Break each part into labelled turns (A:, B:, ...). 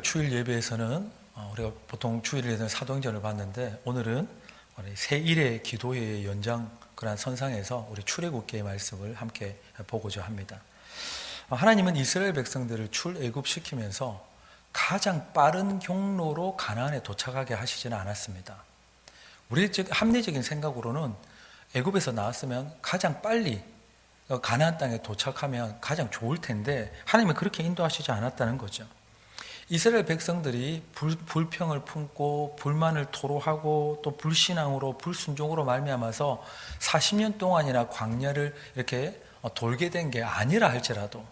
A: 주일 예배에서는 우리가 보통 주일에는 사도행전을 봤는데 오늘은 새1의 기도회의 연장 그러한 선상에서 우리 출애굽기의 말씀을 함께 보고자 합니다. 하나님은 이스라엘 백성들을 출애굽시키면서 가장 빠른 경로로 가나안에 도착하게 하시지는 않았습니다. 우리 합리적인 생각으로는 애굽에서 나왔으면 가장 빨리 가나안 땅에 도착하면 가장 좋을 텐데 하나님은 그렇게 인도하시지 않았다는 거죠. 이스라엘 백성들이 불평을 품고 불만을 토로하고 또 불신앙으로 불순종으로 말미암아서 40년 동안이나 광야를 이렇게 돌게 된 게 아니라 할지라도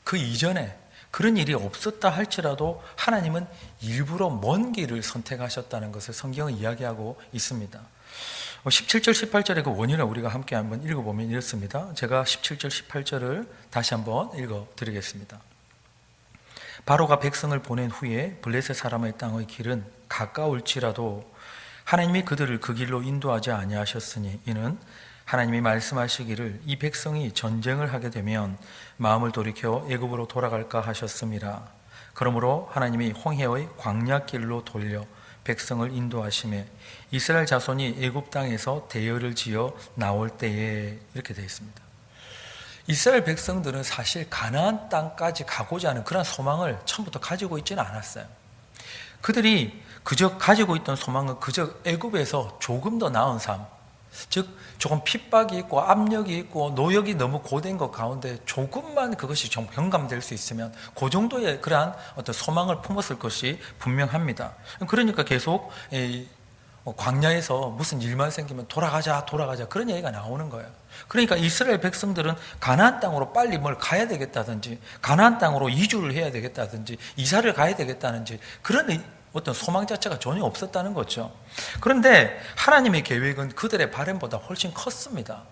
A: 그 이전에 그런 일이 없었다 할지라도 하나님은 일부러 먼 길을 선택하셨다는 것을 성경은 이야기하고 있습니다. 17절 18절의 그 원인을 우리가 함께 한번 읽어보면 이렇습니다. 제가 17절 18절을 다시 한번 읽어드리겠습니다. 바로가 백성을 보낸 후에 블레셋 사람의 땅의 길은 가까울지라도 하나님이 그들을 그 길로 인도하지 아니하셨으니 이는 하나님이 말씀하시기를 이 백성이 전쟁을 하게 되면 마음을 돌이켜 애굽으로 돌아갈까 하셨음이라. 그러므로 하나님이 홍해의 광야길로 돌려 백성을 인도하심에 이스라엘 자손이 애굽 땅에서 대열을 지어 나올 때에 이렇게 되어 있습니다. 이스라엘 백성들은 사실 가나안 땅까지 가고자 하는 그런 소망을 처음부터 가지고 있지는 않았어요. 그들이 그저 가지고 있던 소망은 그저 애굽에서 조금 더 나은 삶, 즉 조금 핍박이 있고 압력이 있고 노역이 너무 고된 것 가운데 조금만 그것이 좀 경감될 수 있으면 그 정도의 그러한 어떤 소망을 품었을 것이 분명합니다. 그러니까 계속 광야에서 무슨 일만 생기면 돌아가자 그런 얘기가 나오는 거예요. 그러니까 이스라엘 백성들은 가나안 땅으로 빨리 뭘 가야 되겠다든지 가나안 땅으로 이주를 해야 되겠다든지 이사를 가야 되겠다든지 그런 어떤 소망 자체가 전혀 없었다는 거죠. 그런데 하나님의 계획은 그들의 바람보다 훨씬 컸습니다.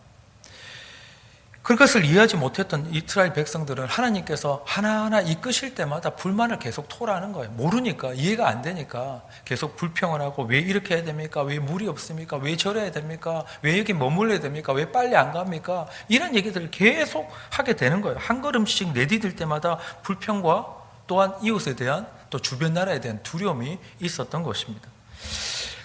A: 그것을 이해하지 못했던 이스라엘 백성들은 하나님께서 하나하나 이끄실 때마다 불만을 계속 토로하는 거예요. 모르니까, 이해가 안 되니까 계속 불평을 하고 왜 이렇게 해야 됩니까? 왜 물이 없습니까? 왜 저래야 됩니까? 왜 여기 머물러야 됩니까? 왜 빨리 안 갑니까? 이런 얘기들을 계속 하게 되는 거예요. 한 걸음씩 내디딜 때마다 불평과 또한 이웃에 대한 또 주변 나라에 대한 두려움이 있었던 것입니다.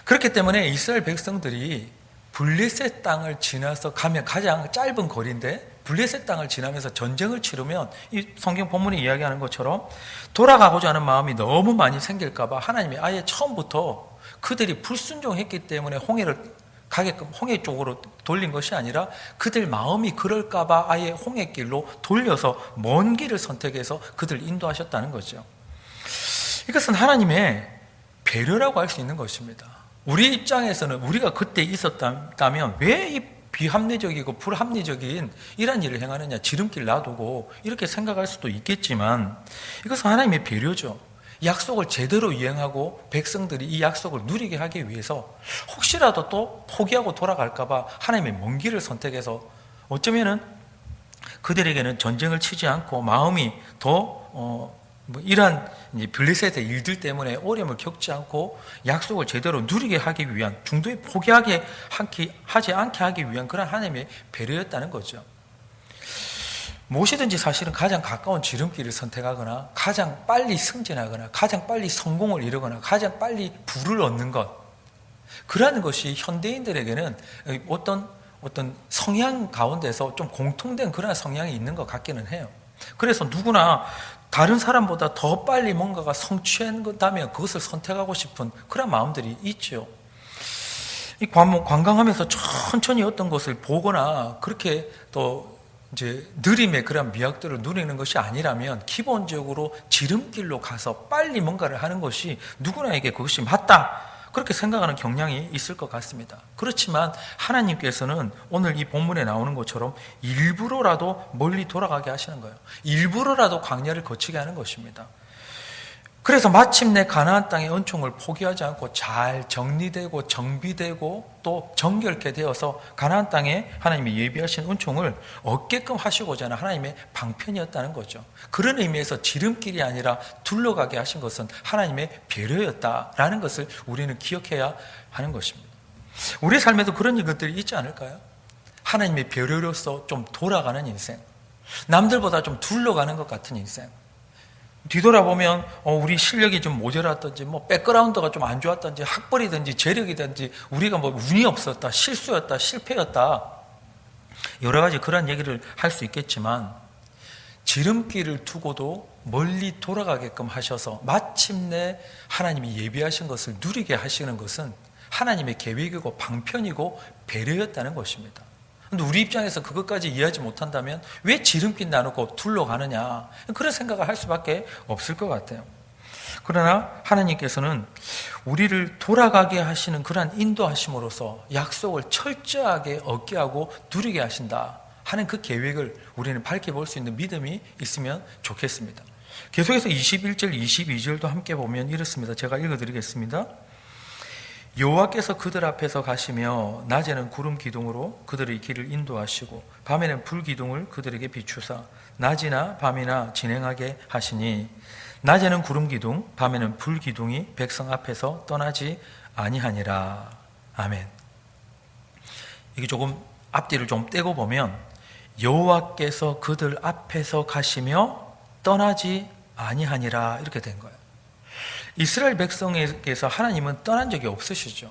A: 그렇기 때문에 이스라엘 백성들이 블레셋 땅을 지나서 가면 가장 짧은 거리인데 블레셋 땅을 지나면서 전쟁을 치르면 이 성경 본문이 이야기하는 것처럼 돌아가고자 하는 마음이 너무 많이 생길까 봐 하나님이 아예 처음부터 그들이 불순종했기 때문에 홍해를 가게끔 홍해 쪽으로 돌린 것이 아니라 그들 마음이 그럴까 봐 아예 홍해길로 돌려서 먼 길을 선택해서 그들을 인도하셨다는 거죠. 이것은 하나님의 배려라고 할 수 있는 것입니다. 우리 입장에서는 우리가 그때 있었다면 왜 이 비합리적이고 불합리적인 이런 일을 행하느냐, 지름길 놔두고 이렇게 생각할 수도 있겠지만 이것은 하나님의 배려죠. 약속을 제대로 이행하고 백성들이 이 약속을 누리게 하기 위해서 혹시라도 또 포기하고 돌아갈까 봐 하나님의 먼 길을 선택해서 어쩌면은 그들에게는 전쟁을 치지 않고 마음이 더 이러한 블레셋의 일들 때문에 어려움을 겪지 않고 약속을 제대로 누리게 하기 위한 중도에 포기하지 않게 하기 위한 그런 하나님의 배려였다는 거죠. 무엇이든지 사실은 가장 가까운 지름길을 선택하거나 가장 빨리 승진하거나 가장 빨리 성공을 이루거나 가장 빨리 부를 얻는 것, 그러한 것이 현대인들에게는 어떤 성향 가운데서 좀 공통된 그런 성향이 있는 것 같기는 해요. 그래서 누구나 다른 사람보다 더 빨리 뭔가가 성취한다면 그것을 선택하고 싶은 그런 마음들이 있죠. 이 관광하면서 천천히 어떤 것을 보거나 그렇게 또 이제 느림의 그런 미학들을 누리는 것이 아니라면 기본적으로 지름길로 가서 빨리 뭔가를 하는 것이 누구나에게 그것이 맞다, 그렇게 생각하는 경향이 있을 것 같습니다. 그렇지만 하나님께서는 오늘 이 본문에 나오는 것처럼 일부러라도 멀리 돌아가게 하시는 거예요. 일부러라도 광야를 거치게 하는 것입니다. 그래서 마침내 가나안 땅의 은총을 포기하지 않고 잘 정리되고 정비되고 또 정결케 되어서 가나안 땅에 하나님이 예비하신 은총을 얻게끔 하시고자 하는 하나님의 방편이었다는 거죠. 그런 의미에서 지름길이 아니라 둘러가게 하신 것은 하나님의 배려였다라는 것을 우리는 기억해야 하는 것입니다. 우리 삶에도 그런 것들이 있지 않을까요? 하나님의 배려로서 좀 돌아가는 인생, 남들보다 좀 둘러가는 것 같은 인생, 뒤돌아보면 우리 실력이 좀 모자랐든지 뭐 백그라운드가 좀 안 좋았든지 학벌이든지 재력이든지 우리가 뭐 운이 없었다, 실수였다, 실패였다, 여러 가지 그런 얘기를 할 수 있겠지만 지름길을 두고도 멀리 돌아가게끔 하셔서 마침내 하나님이 예비하신 것을 누리게 하시는 것은 하나님의 계획이고 방편이고 배려였다는 것입니다. 근데 우리 입장에서 그것까지 이해하지 못한다면 왜 지름길 나누고 둘러 가느냐, 그런 생각을 할 수밖에 없을 것 같아요. 그러나 하나님께서는 우리를 돌아가게 하시는 그러한 인도하심으로써 약속을 철저하게 얻게 하고 누리게 하신다 하는 그 계획을 우리는 밝게 볼 수 있는 믿음이 있으면 좋겠습니다. 계속해서 21절, 22절도 함께 보면 이렇습니다. 제가 읽어드리겠습니다. 여호와께서 그들 앞에서 가시며 낮에는 구름 기둥으로 그들의 길을 인도하시고 밤에는 불 기둥을 그들에게 비추사 낮이나 밤이나 진행하게 하시니 낮에는 구름 기둥 밤에는 불 기둥이 백성 앞에서 떠나지 아니하니라. 아멘. 이게 조금 앞뒤를 좀 떼고 보면 여호와께서 그들 앞에서 가시며 떠나지 아니하니라 이렇게 된 거예요. 이스라엘 백성에게서 하나님은 떠난 적이 없으시죠.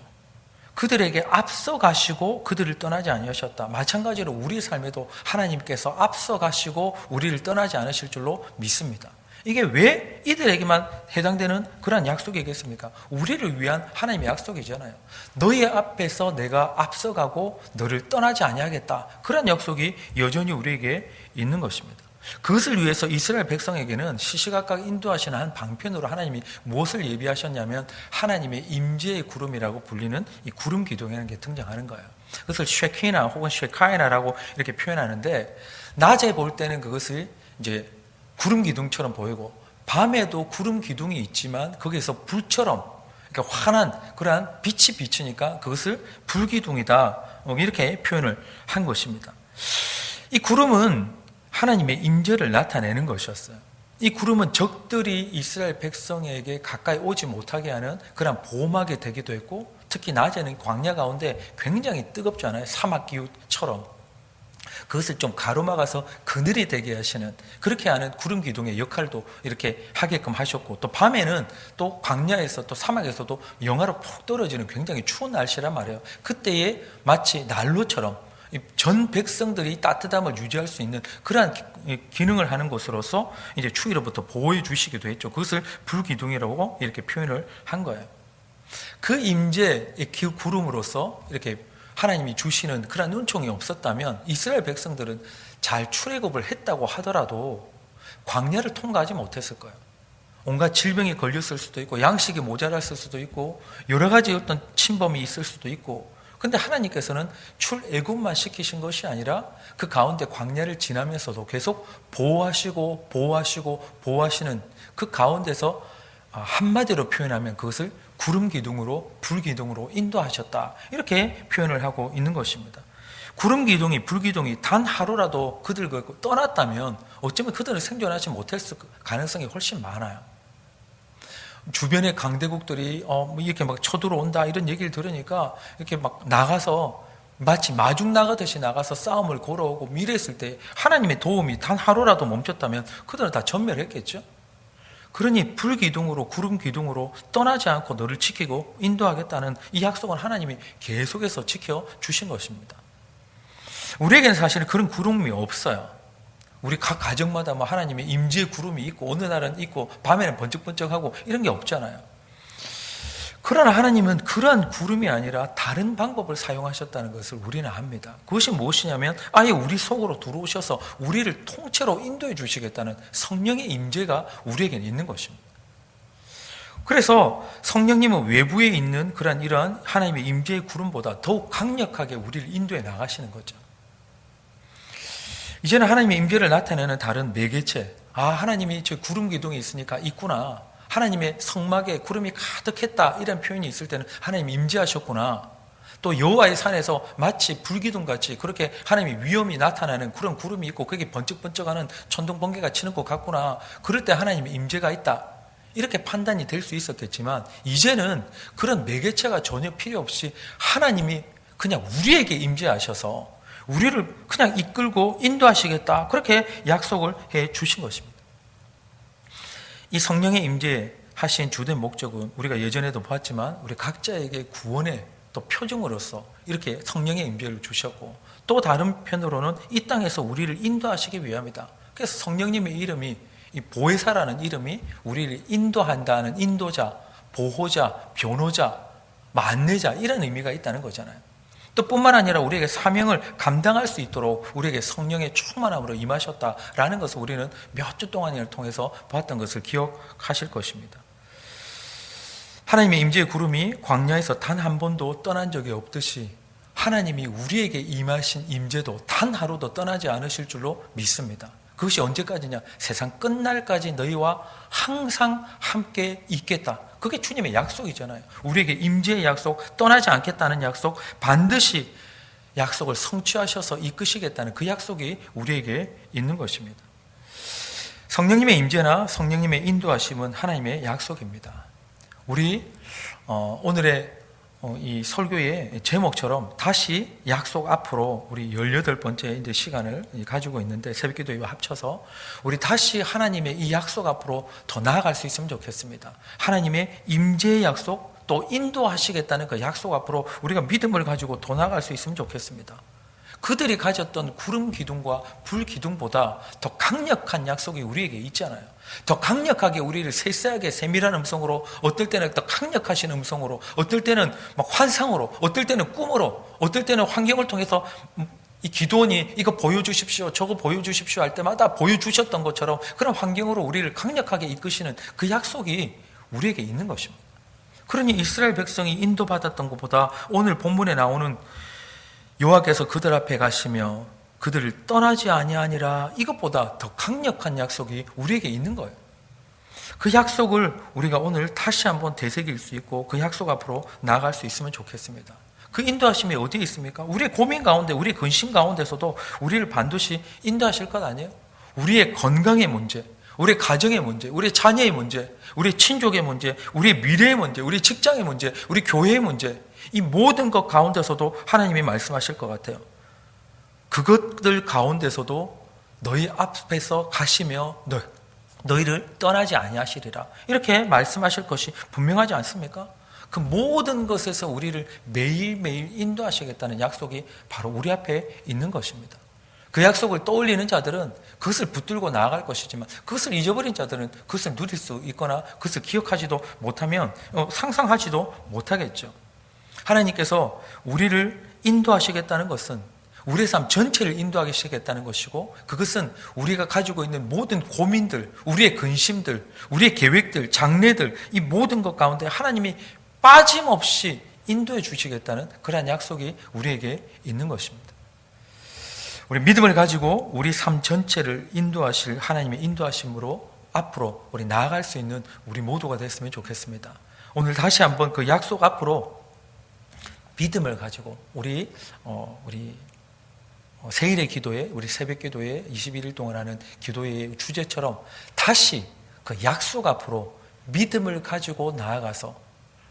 A: 그들에게 앞서 가시고 그들을 떠나지 아니하셨다. 마찬가지로 우리 삶에도 하나님께서 앞서 가시고 우리를 떠나지 않으실 줄로 믿습니다. 이게 왜 이들에게만 해당되는 그런 약속이겠습니까? 우리를 위한 하나님의 약속이잖아요. 너희 앞에서 내가 앞서가고 너를 떠나지 아니하겠다. 그런 약속이 여전히 우리에게 있는 것입니다. 그것을 위해서 이스라엘 백성에게는 시시각각 인도하시는 한 방편으로 하나님이 무엇을 예비하셨냐면 하나님의 임재의 구름이라고 불리는 이 구름 기둥이라는 게 등장하는 거예요. 그것을 쉐키나 혹은 쉐카이나라고 이렇게 표현하는데 낮에 볼 때는 그것을 이제 구름 기둥처럼 보이고 밤에도 구름 기둥이 있지만 거기에서 불처럼 그러니까 환한 그러한 빛이 비치니까 그것을 불기둥이다 이렇게 표현을 한 것입니다. 이 구름은 하나님의 임재를 나타내는 것이었어요. 이 구름은 적들이 이스라엘 백성에게 가까이 오지 못하게 하는 그런 보호막이 되기도 했고 특히 낮에는 광야 가운데 굉장히 뜨겁잖아요. 사막 기후처럼. 그것을 좀 가로막아서 그늘이 되게 하시는 그렇게 하는 구름 기둥의 역할도 이렇게 하게끔 하셨고 또 밤에는 또 광야에서 또 사막에서도 영하로 푹 떨어지는 굉장히 추운 날씨란 말이에요. 그때에 마치 난로처럼 전 백성들이 따뜻함을 유지할 수 있는 그러한 기능을 하는 것으로서 이제 추위로부터 보호해 주시기도 했죠. 그것을 불기둥이라고 이렇게 표현을 한 거예요. 그 임재의 구름으로서 이렇게 하나님이 주시는 그런 은총이 없었다면 이스라엘 백성들은 잘 출애굽을 했다고 하더라도 광야를 통과하지 못했을 거예요. 온갖 질병이 걸렸을 수도 있고 양식이 모자랐을 수도 있고 여러 가지 어떤 침범이 있을 수도 있고 근데 하나님께서는 출애굽만 시키신 것이 아니라 그 가운데 광야를 지나면서도 계속 보호하시고 보호하시는 그 가운데서 한마디로 표현하면 그것을 구름 기둥으로 불 기둥으로 인도하셨다 이렇게 표현을 하고 있는 것입니다. 구름 기둥이 불 기둥이 단 하루라도 그들과 떠났다면 어쩌면 그들은 생존하지 못했을 가능성이 훨씬 많아요. 주변의 강대국들이 이렇게 막 쳐들어온다 이런 얘기를 들으니까 이렇게 막 나가서 마치 마중 나가듯이 나가서 싸움을 걸어오고 이랬을 때 하나님의 도움이 단 하루라도 멈췄다면 그들은 다 전멸했겠죠. 그러니 불기둥으로 구름 기둥으로 떠나지 않고 너를 지키고 인도하겠다는 이 약속은 하나님이 계속해서 지켜주신 것입니다. 우리에게는 사실 그런 구름이 없어요. 우리 각 가정마다 뭐 하나님의 임재의 구름이 있고 어느 날은 있고 밤에는 번쩍번쩍하고 이런 게 없잖아요. 그러나 하나님은 그러한 구름이 아니라 다른 방법을 사용하셨다는 것을 우리는 압니다. 그것이 무엇이냐면 아예 우리 속으로 들어오셔서 우리를 통째로 인도해 주시겠다는 성령의 임재가 우리에게는 있는 것입니다. 그래서 성령님은 외부에 있는 그런 이러한 하나님의 임재의 구름보다 더욱 강력하게 우리를 인도해 나가시는 거죠. 이제는 하나님의 임재를 나타내는 다른 매개체, 하나님이 저 구름 기둥이 있으니까 있구나. 하나님의 성막에 구름이 가득했다 이런 표현이 있을 때는 하나님이 임재하셨구나. 또 여호와의 산에서 마치 불기둥같이 그렇게 하나님의 위엄이 나타나는 그런 구름이 있고 그게 번쩍번쩍하는 천둥 번개가 치는 것 같구나. 그럴 때 하나님의 임재가 있다. 이렇게 판단이 될 수 있었겠지만 이제는 그런 매개체가 전혀 필요 없이 하나님이 그냥 우리에게 임재하셔서 우리를 그냥 이끌고 인도하시겠다. 그렇게 약속을 해 주신 것입니다. 이 성령의 임재 하신 주된 목적은 우리가 예전에도 봤지만 우리 각자에게 구원의 또 표징으로서 이렇게 성령의 임재를 주셨고, 또 다른 편으로는 이 땅에서 우리를 인도하시기 위함이다. 그래서 성령님의 이름이, 이 보혜사라는 이름이 우리를 인도한다는 인도자, 보호자, 변호자, 안내자, 이런 의미가 있다는 거잖아요. 또 뿐만 아니라 우리에게 사명을 감당할 수 있도록 우리에게 성령의 충만함으로 임하셨다라는 것을 우리는 몇 주 동안을 통해서 봤던 것을 기억하실 것입니다. 하나님의 임재의 구름이 광야에서 단 한 번도 떠난 적이 없듯이 하나님이 우리에게 임하신 임재도 단 하루도 떠나지 않으실 줄로 믿습니다. 그것이 언제까지냐? 세상 끝날까지 너희와 항상 함께 있겠다. 그게 주님의 약속이잖아요. 우리에게 임재의 약속, 떠나지 않겠다는 약속, 반드시 약속을 성취하셔서 이끄시겠다는 그 약속이 우리에게 있는 것입니다. 성령님의 임재나 성령님의 인도하심은 하나님의 약속입니다. 우리 오늘의 이 설교의 제목처럼 다시 약속 앞으로 우리 18번째 이제 시간을 가지고 있는데, 새벽기도와 합쳐서 우리 다시 하나님의 이 약속 앞으로 더 나아갈 수 있으면 좋겠습니다. 하나님의 임재의 약속, 또 인도하시겠다는 그 약속 앞으로 우리가 믿음을 가지고 더 나아갈 수 있으면 좋겠습니다. 그들이 가졌던 구름 기둥과 불 기둥보다 더 강력한 약속이 우리에게 있잖아요. 더 강력하게 우리를 세세하게 세밀한 음성으로, 어떨 때는 더 강력하신 음성으로, 어떨 때는 막 환상으로, 어떨 때는 꿈으로, 어떨 때는 환경을 통해서 이 기도원이 이거 보여주십시오, 저거 보여주십시오 할 때마다 보여주셨던 것처럼 그런 환경으로 우리를 강력하게 이끄시는 그 약속이 우리에게 있는 것입니다. 그러니 이스라엘 백성이 인도받았던 것보다 오늘 본문에 나오는 여호와께서 그들 앞에 가시며 그들을 떠나지 아니하니라, 이것보다 더 강력한 약속이 우리에게 있는 거예요. 그 약속을 우리가 오늘 다시 한번 되새길 수 있고 그 약속 앞으로 나아갈 수 있으면 좋겠습니다. 그 인도하심이 어디에 있습니까? 우리의 고민 가운데, 우리의 근심 가운데서도 우리를 반드시 인도하실 것 아니에요? 우리의 건강의 문제, 우리의 가정의 문제, 우리의 자녀의 문제, 우리의 친족의 문제, 우리의 미래의 문제, 우리의 직장의 문제, 우리 교회의 문제, 이 모든 것 가운데서도 하나님이 말씀하실 것 같아요. 그것들 가운데서도 너희 앞에서 가시며 너희를 떠나지 아니하시리라, 이렇게 말씀하실 것이 분명하지 않습니까? 그 모든 것에서 우리를 매일매일 인도하시겠다는 약속이 바로 우리 앞에 있는 것입니다. 그 약속을 떠올리는 자들은 그것을 붙들고 나아갈 것이지만, 그것을 잊어버린 자들은 그것을 누릴 수 있거나 그것을 기억하지도 못하면 상상하지도 못하겠죠. 하나님께서 우리를 인도하시겠다는 것은 우리의 삶 전체를 인도하시겠다는 것이고, 그것은 우리가 가지고 있는 모든 고민들, 우리의 근심들, 우리의 계획들, 장래들, 이 모든 것 가운데 하나님이 빠짐없이 인도해 주시겠다는 그러한 약속이 우리에게 있는 것입니다. 우리 믿음을 가지고 우리 삶 전체를 인도하실 하나님의 인도하심으로 앞으로 우리 나아갈 수 있는 우리 모두가 됐으면 좋겠습니다. 오늘 다시 한번 그 약속 앞으로 믿음을 가지고 우리 세일의 기도에, 우리 새벽 기도에 21일 동안 하는 기도의 주제처럼 다시 그 약속 앞으로 믿음을 가지고 나아가서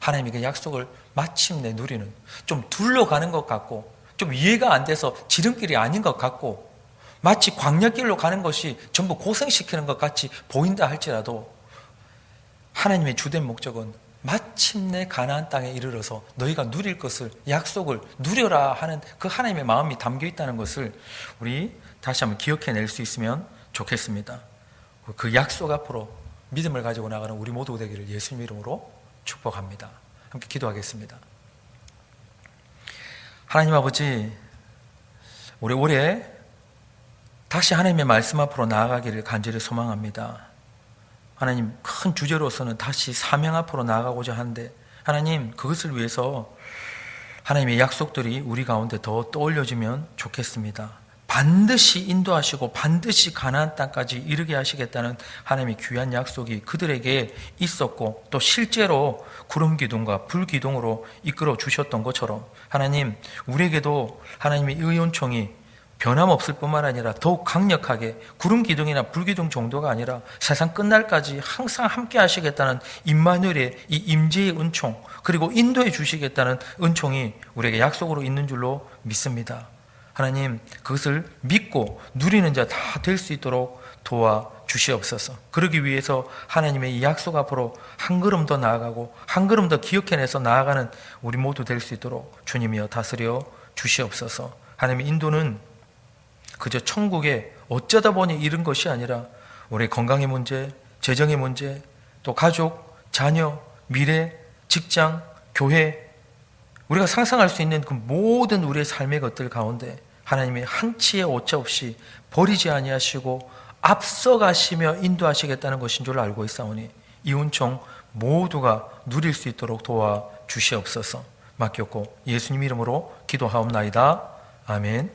A: 하나님의 그 약속을 마침내 누리는, 좀 둘러가는 것 같고 좀 이해가 안 돼서 지름길이 아닌 것 같고 마치 광야길로 가는 것이 전부 고생시키는 것 같이 보인다 할지라도, 하나님의 주된 목적은 마침내 가나안 땅에 이르러서 너희가 누릴 것을, 약속을 누려라 하는 그 하나님의 마음이 담겨 있다는 것을 우리 다시 한번 기억해낼 수 있으면 좋겠습니다. 그 약속 앞으로 믿음을 가지고 나가는 우리 모두 되기를 예수님 이름으로 축복합니다. 함께 기도하겠습니다. 하나님 아버지, 우리 올해 다시 하나님의 말씀 앞으로 나아가기를 간절히 소망합니다. 하나님, 큰 주제로서는 다시 사명 앞으로 나아가고자 하는데, 하나님, 그것을 위해서 하나님의 약속들이 우리 가운데 더 떠올려지면 좋겠습니다. 반드시 인도하시고 반드시 가나안 땅까지 이르게 하시겠다는 하나님의 귀한 약속이 그들에게 있었고, 또 실제로 구름 기둥과 불 기둥으로 이끌어 주셨던 것처럼 하나님, 우리에게도 하나님의 의원총이 변함없을 뿐만 아니라 더욱 강력하게 구름 기둥이나 불 기둥 정도가 아니라 세상 끝날까지 항상 함께 하시겠다는 임마누엘의 이 임재의 은총, 그리고 인도해 주시겠다는 은총이 우리에게 약속으로 있는 줄로 믿습니다. 하나님, 그것을 믿고 누리는 자 다 될 수 있도록 도와 주시옵소서. 그러기 위해서 하나님의 이 약속 앞으로 한 걸음 더 나아가고 한 걸음 더 기억해내서 나아가는 우리 모두 될 수 있도록 주님이여 다스려 주시옵소서. 하나님의 인도는 그저 천국에 어쩌다 보니 이른 것이 아니라 우리 건강의 문제, 재정의 문제, 또 가족, 자녀, 미래, 직장, 교회, 우리가 상상할 수 있는 그 모든 우리의 삶의 것들 가운데 하나님이 한치의 오차 없이 버리지 아니하시고 앞서가시며 인도하시겠다는 것인 줄 알고 있사오니 이 은총 모두가 누릴 수 있도록 도와 주시옵소서. 맡겼고 예수님 이름으로 기도하옵나이다. 아멘.